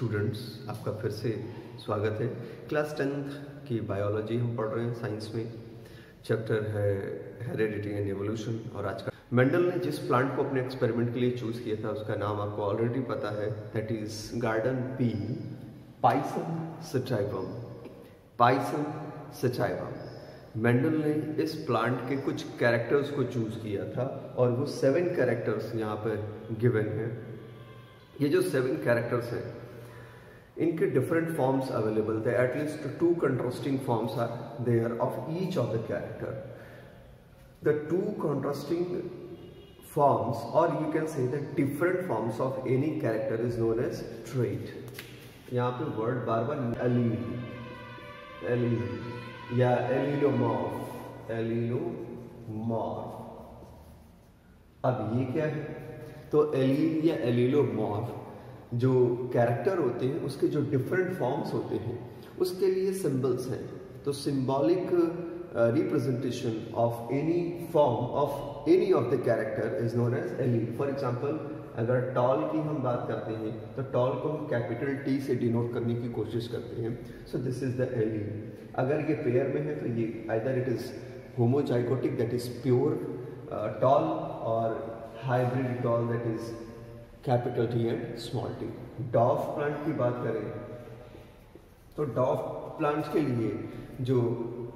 Students, आपका फिर से स्वागत है। क्लास 10th की बायोलॉजी हम पढ़ रहे हैं साइंस में। चैप्टर है हेरेडिटी एंड एवोल्यूशन। और आज का मेंडल ने जिस प्लांट को अपने एक्सपेरिमेंट के लिए चूज किया था उसका नाम आपको ऑलरेडी पता है, that is garden pea Pisum sativum. Pisum sativum. Mendel ने इस प्लांट के कुछ कैरेक्टर्स को चूज किया था और वो 7 कैरेक्टर्स यहाँ पर गिवन हैं। ये जो 7 कैरेक्टर्स हैं इनके डिफरेंट फॉर्म्स अवेलेबल थे। At least 2 contrasting forms are there of each of the character. The 2 contrasting forms, or you can say the different forms of any character, is known as trait. यहाँ पे word बार बार allele या एलीलोमॉर्फ। अब ये क्या है? तो allele या एलीलोमॉर्फ जो कैरेक्टर होते हैं उसके जो डिफरेंट फॉर्म्स होते हैं उसके लिए सिंबल्स हैं। तो symbolic representation of any form of any of the character is known as allele. For example, अगर टॉल की हम बात करते हैं तो टॉल को हम कैपिटल टी से डिनोट करने की कोशिश करते हैं। So this is the allele. अगर ये पेयर में है तो ये either it is homozygotic, that is pure tall, और hybrid tall, that is capital T and small T. Dwarf plant की बात करें तो डॉफ प्लांट के लिए जो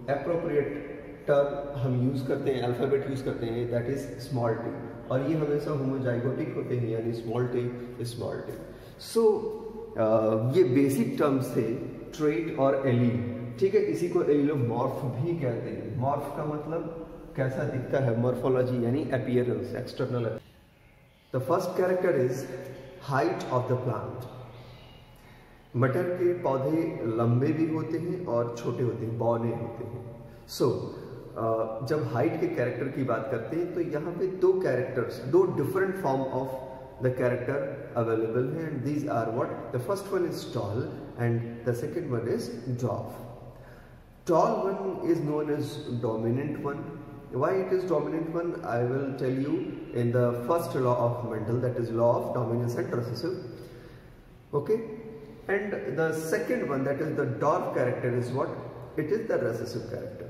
एप्रोप्रिएट टर्म हम यूज करते हैं, अल्फाबेट यूज करते हैं, दैट इज स्मॉल टी, और ये हमेशा होमोजाइगोटिक होते हैं, यानी स्मॉल टी स्मॉल टी। सो ये बेसिक टर्म्स थे, ट्रेट और एलील। ठीक है, इसी को एलीलोमॉर्फ भी कहते हैं। मॉर्फ का मतलब कैसा दिखता है, मॉर्फोलॉजी यानी appearance, external. The first character is height of the plant. मटर के पौधे लंबे भी होते हैं और छोटे होते हैं, बौने होते हैं। सो जब हाइट के कैरेक्टर की बात करते हैं तो यहाँ पे 2 characters, 2 different form of the character available हैं, and these are what? The first one is tall and the second one is dwarf. Tall one is known as dominant one. Why it is dominant one, I will tell you in the first law of Mendel, that is law of dominance and recessive. Okay, and the second one, that is the dwarf character, is what? It is the recessive character.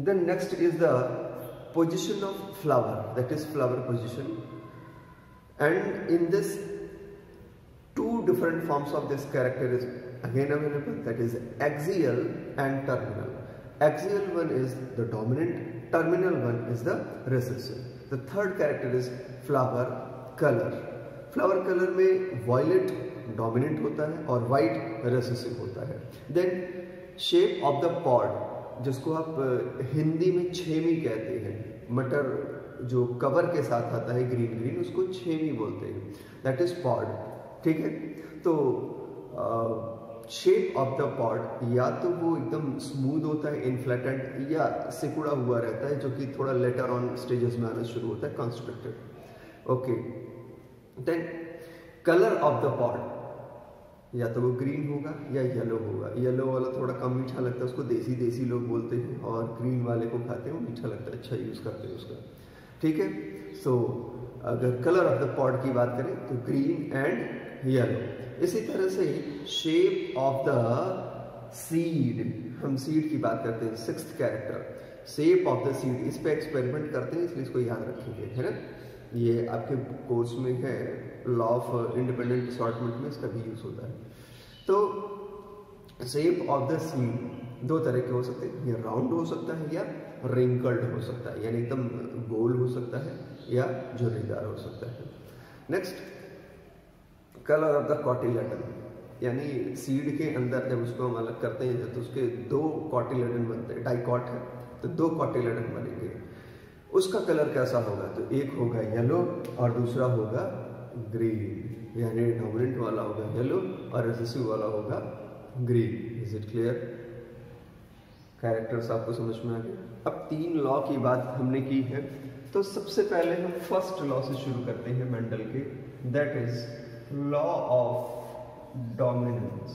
Then next is the position of flower, that is flower position, and in this 2 different forms of this character is again available, that is axial and terminal. Axial one is the dominant, terminal one is the recessive. The third character is flower color. Flower color में violet dominant होता है और white recessive होता है। Then shape of the pod, जिसको आप हिंदी में छेमी कहते हैं, मटर जो कवर के साथ आता है ग्रीन ग्रीन, उसको छेमी बोलते हैं, दैट इज पॉड। ठीक है, तो शेप ऑफ द पॉड या तो वो एकदम स्मूथ होता है, इनफ्लेटेड, या सिकुड़ा हुआ रहता है, जो कि थोड़ा लेटर ऑन स्टेजेस में आना शुरू होता है, constructed. Okay, then colour of the pod, या तो वो ग्रीन होगा या येलो होगा। येलो वाला थोड़ा कम मीठा लगता है, उसको देसी लोग बोलते हैं, और ग्रीन वाले को खाते हैं, वो मीठा लगता है, अच्छा यूज करते हैं उसका। ठीक है, सो अगर कलर ऑफ द पॉड की बात करें तो ग्रीन एंड येलो। इसी तरह से शेप ऑफ द सीड, हम सीड की बात करते हैं, 6th character, shape of the seed. इस पे एक्सपेरिमेंट करते हैं, इसलिए इसको याद रखेंगे, है ना। ये आपके कोर्स में है, लॉ ऑफ इंडिपेंडेंट असॉर्टमेंट में इसका भी यूज होता है। तो शेप ऑफ द सीड 2 तरह के हो सकते हैं, या राउंड हो सकता है या रिंकल्ड हो सकता है, यानी एकदम गोल हो सकता है या झुर्रीदार हो सकता है। Next, colour of the cotyledon, यानी सीड के अंदर जब उसको हम अलग करते हैं तो उसके 2 कॉटिलेडन बनते हैं, डाइकॉट है तो 2 कॉटिलेडन बनेंगे। उसका कलर कैसा होगा? तो एक होगा येलो और दूसरा होगा ग्रीन, यानी डोमिनेंट वाला होगा येलो और रिसेसिव वाला होगा green. Is it clear? Characters आपको समझ में आ गए। अब 3 लॉ की बात हमने की है, तो सबसे पहले हम फर्स्ट लॉ से शुरू करते हैं मेंडल के, that is law of dominance.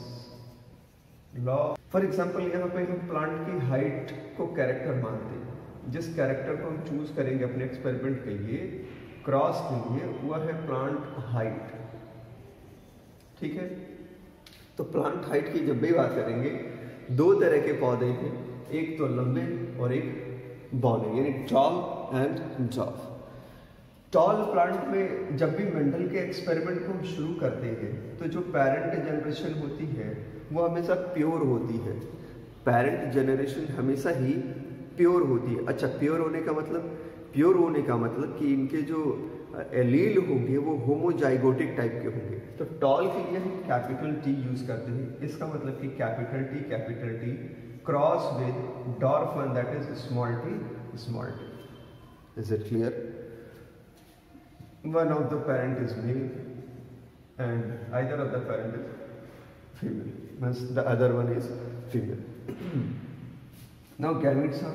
Law, for example यहाँ पे हम प्लांट की हाइट को कैरेक्टर मानते हैं। जिस कैरेक्टर को हम चूज करेंगे अपने एक्सपेरिमेंट के लिए, क्रॉस के लिए, वह है प्लांट हाइट। ठीक है, तो प्लांट हाइट की जब भी बात करेंगे, दो तरह के पौधे हैं, एक तो लंबे और एक बौने, यानी tall and dwarf. Tall plant में जब भी मेंडल के एक्सपेरिमेंट को हम शुरू करते हैं तो जो पेरेंट जनरेशन होती है वो हमेशा प्योर होती है। पेरेंट जनरेशन हमेशा ही प्योर होती है। अच्छा, प्योर होने का मतलब कि इनके जो एलील होंगे वो होमोजाइगोटिक टाइप के होंगे। तो टॉल के लिए हम कैपिटल टी यूज करते हैं। इसका मतलब कि capital T cross with dwarf one, that is small T. Is it clear? One of the parent is male and either of the parent is female, means the other one is female. Now gametes are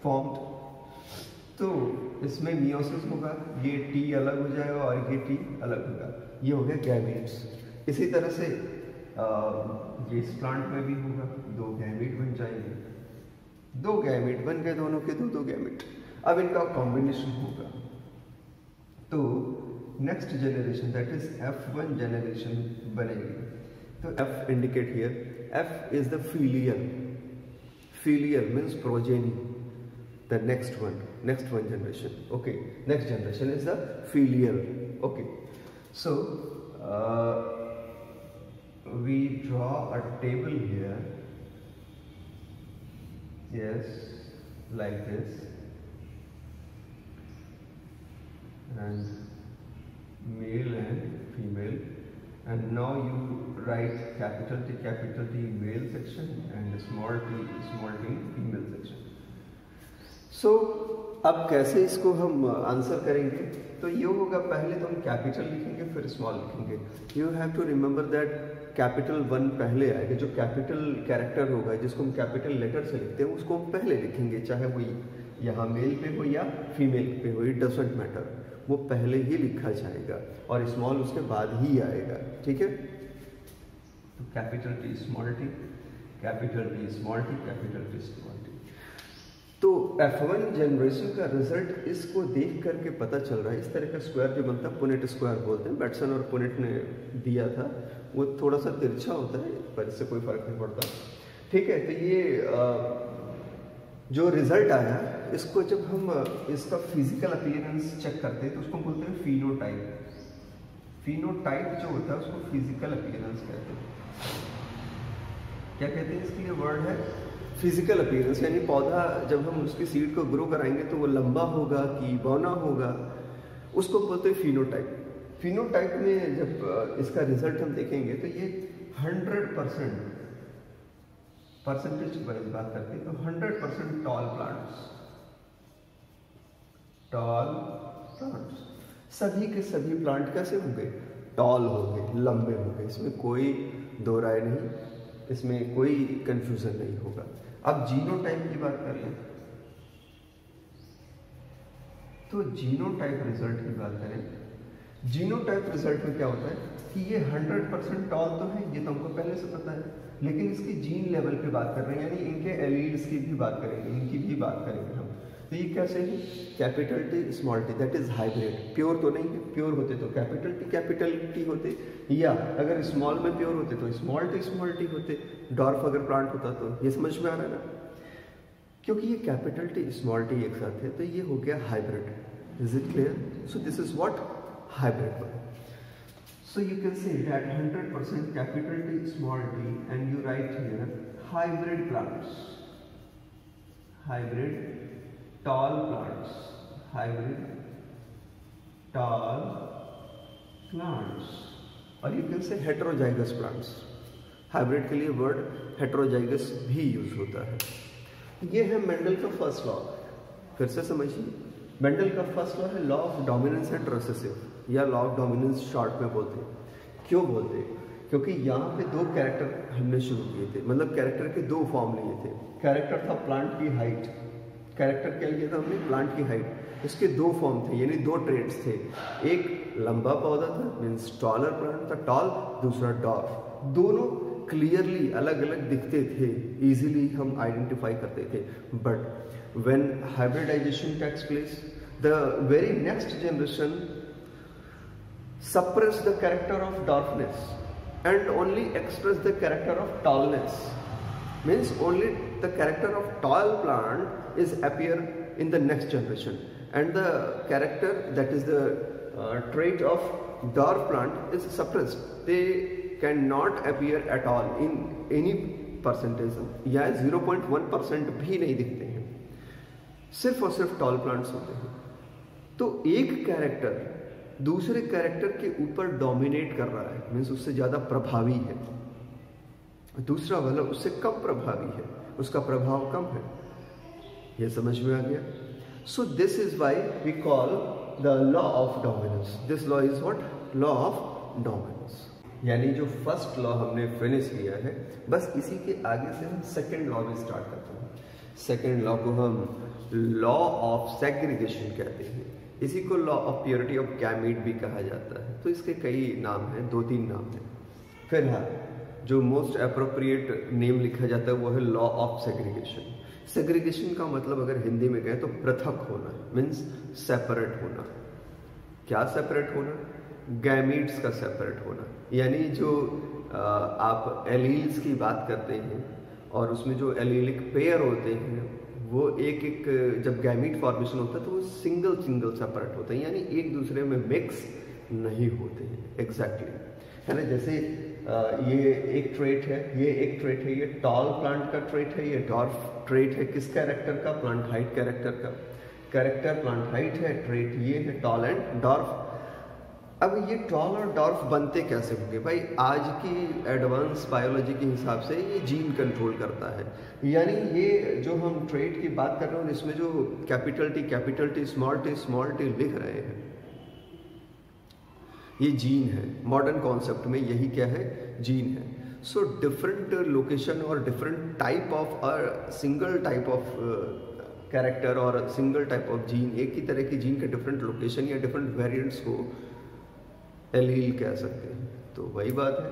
formed. तो इसमें meiosis होगा, ये T अलग हो जाएगा और ये T अलग होगा, ये हो गया गैमेट्स। इसी तरह से ये इस प्लांट में भी होगा, दो गैमेट बन जाएंगे, दो गैमेट बन गए, दोनों के दो गैमेट। अब इनका कॉम्बिनेशन होगा तो next generation that is F1 generation बनेगी। तो F indicate here, F is the filial means progeny, the next one generation. Okay, next generation is the filial. Okay, so we draw a table here, yes, like this, and male and female, and now you write capital T male section and small t female section. So अब कैसे इसको हम answer करेंगे? तो ये होगा, पहले तो हम कैपिटल लिखेंगे फिर स्मॉल लिखेंगे। You have to remember that capital 1 पहले आएगा, जो कैपिटल कैरेक्टर होगा जिसको हम कैपिटल लेटर से लिखते हैं उसको हम पहले लिखेंगे, चाहे वो यहाँ मेल पे हो या फीमेल पे हो, इट डजंट मैटर, वो पहले ही लिखा जाएगा और स्मॉल उसके बाद ही आएगा। ठीक है, तो capital T small T, capital T small T, capital T small T. तो F1 जनरेशन का रिजल्ट इसको देख करके पता चल रहा है। इस तरह का स्क्वायर जो बनता है पुनेट स्क्वायर बोलते हैं, बैट्सन और पुनेट ने दिया था, वो थोड़ा सा तिरछा होता है पर इससे कोई फर्क नहीं पड़ता। ठीक है, तो ये जो रिजल्ट आया इसको जब हम इसका फिजिकल अपीयरेंस चेक करते हैं तो उसको बोलते हैं फिनोटाइप। फिनोटाइप जो होता है उसको फिजिकल अपीयरेंस कहते हैं। क्या कहते हैं? इसके लिए वर्ड है फिजिकल अपीयरेंस, यानी पौधा जब हम उसकी सीड को ग्रो कराएंगे तो वो लंबा होगा कि बौना होगा, उसको बोलते हैं फिनोटाइप। फिनोटाइप में जब इसका रिजल्ट हम देखेंगे तो ये 100% परसेंटेज वाइज बात करते हैं तो 100% टॉल प्लांट्स, सभी के सभी प्लांट कैसे होंगे? टॉल होंगे, लंबे होंगे, इसमें कोई दो राय नहीं, इसमें कोई कंफ्यूजन नहीं होगा। अब जीनोटाइप की बात कर लें तो जीनोटाइप रिजल्ट की बात करें, जीनोटाइप रिजल्ट में क्या होता है कि ये 100% टॉल तो है, ये तो हमको पहले से पता है, लेकिन इसकी जीन लेवल पे बात कर रहे हैं, यानी इनके एलील्स की भी बात करेंगे, इनकी भी बात करेंगे हम। तो ये कैसे है? Capital T small T, that is hybrid. Pure तो नहीं है, प्योर होते तो कैपिटल टी होते, या अगर स्मॉल में प्योर होते तो स्मॉल टी होते, डॉर्फ अगर प्लांट होता तो। ये समझ में आ रहा है ना? क्योंकि ये कैपिटल टी स्मॉल टी एक साथ है तो ये हो गया hybrid. Is it clear? So this is what hybrid one. So you can say that 100% capital T small t, and you write here hybrid plants, hybrid tall plants, hybrid tall plants, और you can say heterozygous plants। Hybrid के लिए word heterozygous भी use होता है। ये है Mendel का first law. फिर से समझिए, मेंडल का फर्स्ट लॉ है law of dominance and recessive, या लॉ ऑफ डोमिनेंस शॉर्ट में बोलते हैं। क्यों बोलते हैं? क्योंकि यहाँ पे दो कैरेक्टर हमने शुरू किए थे, मतलब कैरेक्टर के दो फॉर्म लिए थे। कैरेक्टर था प्लांट की हाइट, कैरेक्टर क्या लिया था हमने? प्लांट की हाइट। इसके दो फॉर्म थे, यानी दो ट्रेड्स थे। एक लंबा पौधा था, मीन्स टॉलर प्लांट था, टॉल, दूसरा डॉर्फ। दोनों क्लियरली अलग अलग दिखते थे, इजीली हम आइडेंटिफाई करते थे। But when hybridization takes place, the very next generation suppress the character of dwarfness and only express the character of tallness. Means only the character of tall plant is appear in the next generation, and the character, that is the trait of dwarf plant, is suppressed. They cannot appear at all in any percentage, या 0.1% भी नहीं दिखते हैं, सिर्फ और सिर्फ tall plants होते हैं। तो एक कैरेक्टर दूसरे कैरेक्टर के ऊपर डोमिनेट कर रहा है, मीन्स उससे ज़्यादा प्रभावी है, दूसरा वाला उससे कम प्रभावी है, उसका प्रभाव कम है। ये समझ में आ गया? So this is why we call the law of dominance. This law is what? Law of dominance. यानी जो फर्स्ट लॉ हमने फिनिश किया है, बस इसी के आगे से हम सेकेंड लॉ में स्टार्ट करते हैं। सेकेंड लॉ को हम लॉ ऑफ सेग्रीगेशन कहते हैं। इसी को law of purity of gamete भी कहा जाता है। तो इसके कई नाम हैं, 2-3 नाम हैं। फिलहाल जो मोस्ट अप्रोप्रिएट नेम लिखा जाता है वो है लॉ ऑफ सेग्रीगेशन। सेग्रीगेशन का मतलब अगर हिंदी में कहें तो पृथक होना, मीन्स सेपरेट होना। क्या सेपरेट होना? गैमीट्स का सेपरेट होना। यानी जो आप एलील्स की बात करते हैं और उसमें जो एलीलिक पेयर होते हैं वो एक एक जब गैमीट फॉर्मेशन होता है तो वो सिंगल सेपरेट होते हैं, यानी एक दूसरे में मिक्स नहीं होते हैं। एग्जैक्टली है ना? जैसे ये एक ट्रेट है, ये एक ट्रेट है, ये टॉल प्लांट का ट्रेट है, ये डॉर्फ ट्रेट है। किस कैरेक्टर का? प्लांट हाइट कैरेक्टर का। कैरेक्टर प्लांट हाइट है, ट्रेट ये है टॉल एंड डॉर्फ। अब ये टॉल और डॉर्फ बनते कैसे होंगे भाई? आज की एडवांस बायोलॉजी के हिसाब से ये जीन कंट्रोल करता है। यानी ये जो हम ट्रेट की बात कर रहे हैं इसमें जो कैपिटल टी स्मॉल टी लिख रहे हैं, ये जीन है। मॉडर्न कॉन्सेप्ट में यही क्या है? जीन है। सो डिफरेंट लोकेशन और different type of single type of character और सिंगल टाइप ऑफ जीन, एक ही तरह की जीन के डिफरेंट लोकेशन या डिफरेंट वेरिएंट्स को एलील कह सकते हैं। तो वही बात है,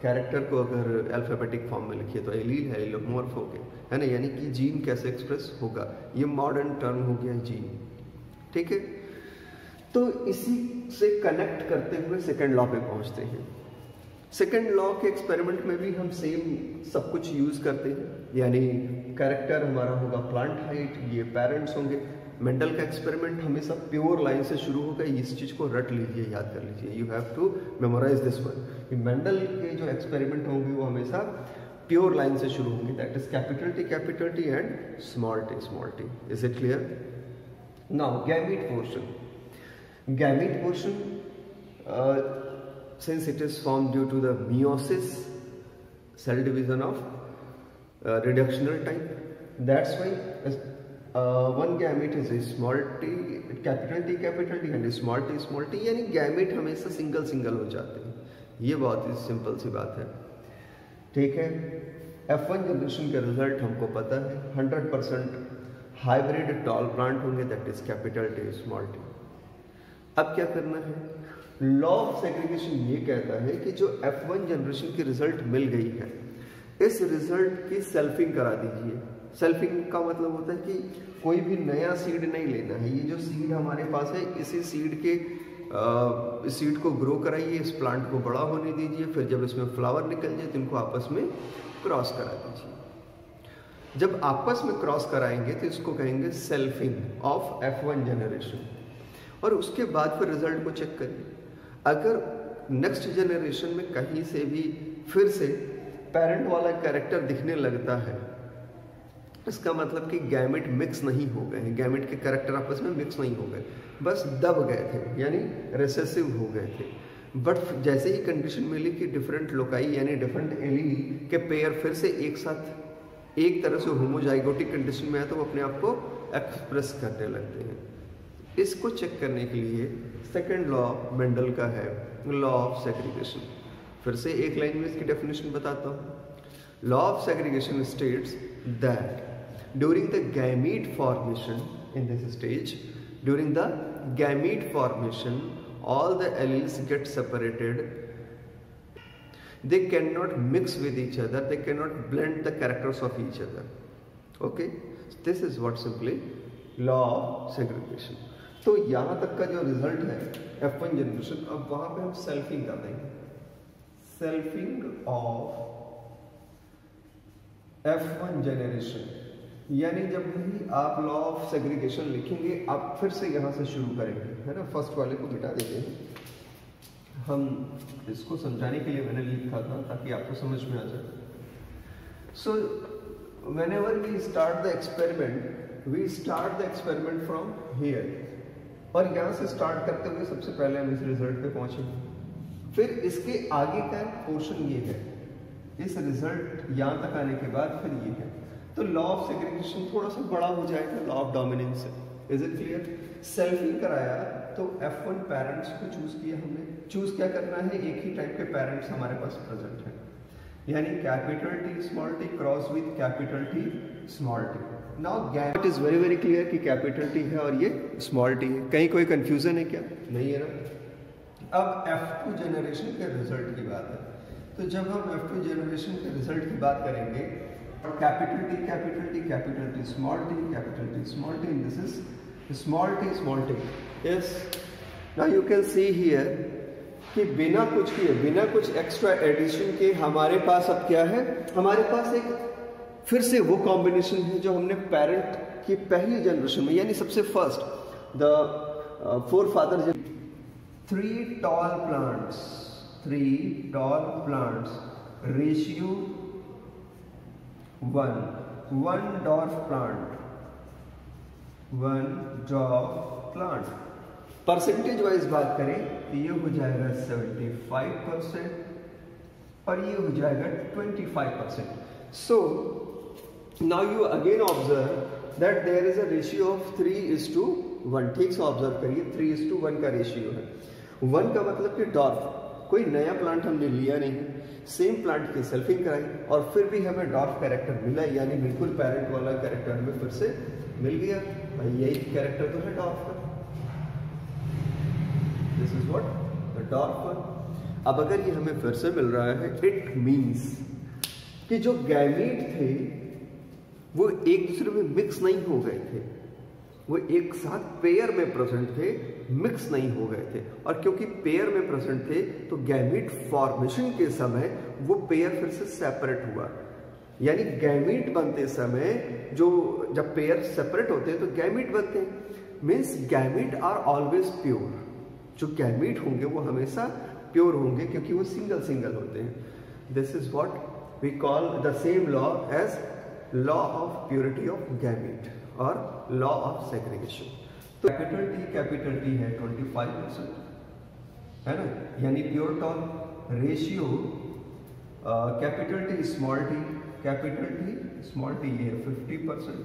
कैरेक्टर को अगर अल्फाबेटिक फॉर्म में लिखिए तो एलील है, एलोमॉर्फ हो गया, है ना? यानी कि जीन कैसे एक्सप्रेस होगा, ये मॉडर्न टर्म हो गया जीन। ठीक है, तो इसी से कनेक्ट करते हुए सेकेंड लॉ पे पहुंचते हैं। सेकेंड लॉ के एक्सपेरिमेंट में भी हम सेम सब कुछ यूज करते हैं। यानी कैरेक्टर हमारा होगा प्लांट हाइट, ये पेरेंट्स होंगे। मेंडल का एक्सपेरिमेंट हमेशा प्योर लाइन से शुरू होगा, इस चीज को रट लीजिए, याद कर लीजिए। You have to memorise this one. Mendel के जो एक्सपेरिमेंट होंगे वो हमेशा प्योर लाइन से शुरू होंगे, that is capital T and small T. Is it clear? Now gamete portion, since it is formed due to the meiosis, cell division of reductional type, that's why one gamete is a small t, capital T and a small t, यानी gamete हमेशा single हो जाते हैं। ये बहुत ही simple सी बात है। ठीक है, F1 जनरेशन का रिजल्ट हमको पता है, 100% हाइब्रिड टॉल प्लांट होंगे, that is capital T small T. अब क्या करना है? लॉ ऑफ सेग्रीगेशन ये कहता है कि जो F1 जनरेशन की रिजल्ट मिल गई है, इस रिजल्ट की सेल्फिंग करा दीजिए। सेल्फिंग का मतलब होता है कि कोई भी नया सीड नहीं लेना है। ये जो सीड हमारे पास है, इसी सीड को ग्रो कराइए, इस प्लांट को बड़ा होने दीजिए, फिर जब इसमें फ्लावर निकल जाए तो इनको आपस में क्रॉस करा दीजिए। जब आपस में क्रॉस कराएंगे तो इसको कहेंगे सेल्फिंग ऑफ F1 जनरेशन। और उसके बाद फिर रिजल्ट को चेक करिए। अगर नेक्स्ट जनरेशन में कहीं से भी फिर से पेरेंट वाला कैरेक्टर दिखने लगता है, इसका मतलब कि गैमेट मिक्स नहीं हो गए हैं, गैमेट के कैरेक्टर आपस में मिक्स नहीं हो गए, बस दब गए थे, यानी रिसेसिव हो गए थे। बट जैसे ही कंडीशन मिली कि डिफरेंट लोकाई यानी डिफरेंट एलील के पेयर फिर से एक साथ एक तरह से होमोजाइगोटिक कंडीशन में है, तो वो अपने आप को एक्सप्रेस करने लगते हैं। इसको चेक करने के लिए सेकेंड लॉ मेंडल का है, लॉ ऑफ सेग्रीगेशन। फिर से एक लाइन में इसकी डेफिनेशन बताता हूँ। Law of segregation states that during the gamete formation, in this stage, during the gamete formation all the alleles get separated, they cannot mix with each other, they cannot blend the characters of each other. Okay, this is what simply law of segregation. तो यहाँ तक का जो result है F1 generation, अब वहां पे हम सेल्फिंग कर देंगे, सेल्फिंग ऑफ F1 जनरेशन, यानी जब भी आप लॉ ऑफ सेग्रीगेशन लिखेंगे आप फिर से यहाँ से शुरू करेंगे, है ना। फर्स्ट वाले को मिटा देते हैं, हम इसको समझाने के लिए मैंने लिखा था ताकि आपको समझ में आ जाए। सो whenever we start the experiment from here, और यहाँ से स्टार्ट करते हुए सबसे पहले हम इस रिजल्ट पे पहुंचेंगे। फिर इसके आगे का पोर्शन ये है, इस रिजल्ट यहाँ तक आने के बाद फिर ये है, तो लॉ ऑफ सेग्रीगेशन थोड़ा सा बड़ा हो जाएगा लॉ ऑफ डोमिनेंस से। Is it clear? सेल्फिंग कराया तो F1 पेरेंट्स को चूज किया हमने। चूज क्या करना है, एक ही टाइप के पेरेंट्स हमारे पास प्रेजेंट हैं, यानी capital T small t cross with capital T small t। Now it is very very clear कि कैपिटल T है और ये स्मॉल t है। कहीं कोई कंफ्यूजन है क्या? नहीं है ना। अब F2 जनरेशन के रिजल्ट की बात है, तो जब हम F2 जनरेशन के रिजल्ट की बात करेंगे, capital T capital T capital T small t capital T small t, this is small t। Yes, now you can see here कि बिना कुछ किए, बिना कुछ एक्स्ट्रा एडिशन के हमारे पास अब क्या है, हमारे पास एक फिर से वो कॉम्बिनेशन है जो हमने पेरेंट की पहली जनरेशन में, यानी सबसे first the four father, 3 tall plants ratio 1 dwarf plant। Percentage wise बात करें तो ये हो जाएगा 75% और ये हो जाएगा 25%। So now you again observe that there is a ratio of 3:1। ठीक से ऑब्जर्व करिए, 3:1 का रेशियो है। 1 का मतलब कि डॉर्फ, कोई नया प्लांट हमने लिया नहीं, सेम प्लांट की सेल्फिंग कराई और फिर भी हमें डॉर्फ कैरेक्टर मिला, यानी बिल्कुल पेरेंट वाला कैरेक्टर हमें फिर से मिल गया। भाई यही कैरेक्टर तो है डॉर्फ का, this is what the dwarf one. अब अगर ये हमें फिर से मिल रहा है, इट मींस कि जो गैमीट थे वो एक दूसरे में मिक्स नहीं हो गए थे, वो एक साथ पेयर में प्रेजेंट थे, मिक्स नहीं हो गए थे। और क्योंकि पेयर में प्रेजेंट थे तो गैमीट फॉर्मेशन के समय वो पेयर फिर से सेपरेट हुआ, यानी गैमीट बनते समय जो जब पेयर सेपरेट होते हैं तो गैमीट बनते हैं, means gamete are always pure. जो गैमीट होंगे वो हमेशा प्योर होंगे क्योंकि वो सिंगल सिंगल होते हैं। This is what we call the same law as law of purity of gamete और लॉ ऑफ सेग्रीगेशन। तो कैपिटल टी है 25%, है ना, यानी pure tall ratio capital T small T, capital T small T ये 50%।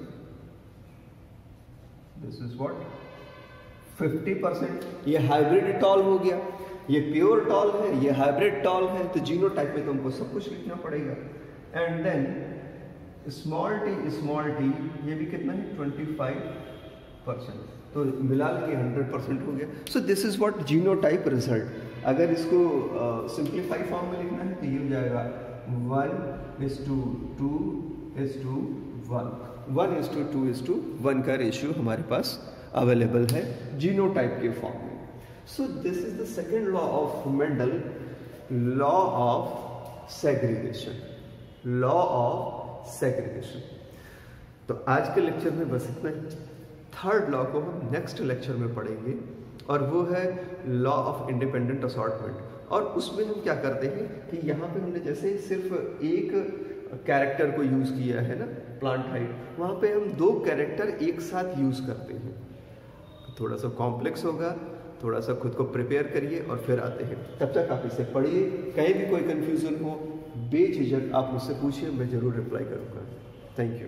This is what 50%। ये hybrid toll हो गया, ये प्योर टॉल है, ये हाइब्रिड टॉल है, तो जीनोटाइप में तुमको सब कुछ लिखना पड़ेगा। एंड देन स्मॉल टी ये भी कितना है 25%, तो मिला के 100% हो गया। So this is what genotype result. अगर इसको सिंप्लीफाई फॉर्म में लिखना है तो ये हो जाएगा 1:2:1 का रेशियो हमारे पास अवेलेबल है जीनोटाइप के फॉर्म में। सो this is the second law of Mendel, law of segregation, law of segregation. तो आज के लेक्चर में बस इतना ही। थर्ड लॉ को हम नेक्स्ट लेक्चर में पढ़ेंगे और वो है लॉ ऑफ इंडिपेंडेंट असॉर्टमेंट। और उसमें हम क्या करते हैं कि यहाँ पे हमने जैसे सिर्फ एक कैरेक्टर को यूज किया है ना, प्लांट हाइट, वहाँ पे हम 2 कैरेक्टर एक साथ यूज करते हैं। थोड़ा सा कॉम्प्लेक्स होगा, थोड़ा सा खुद को प्रिपेयर करिए और फिर आते हैं। तब तक आप इसे पढ़िए, कहीं भी कोई कंफ्यूजन हो बेझिझक आप मुझसे पूछिए, मैं जरूर रिप्लाई करूँगा। Thank you.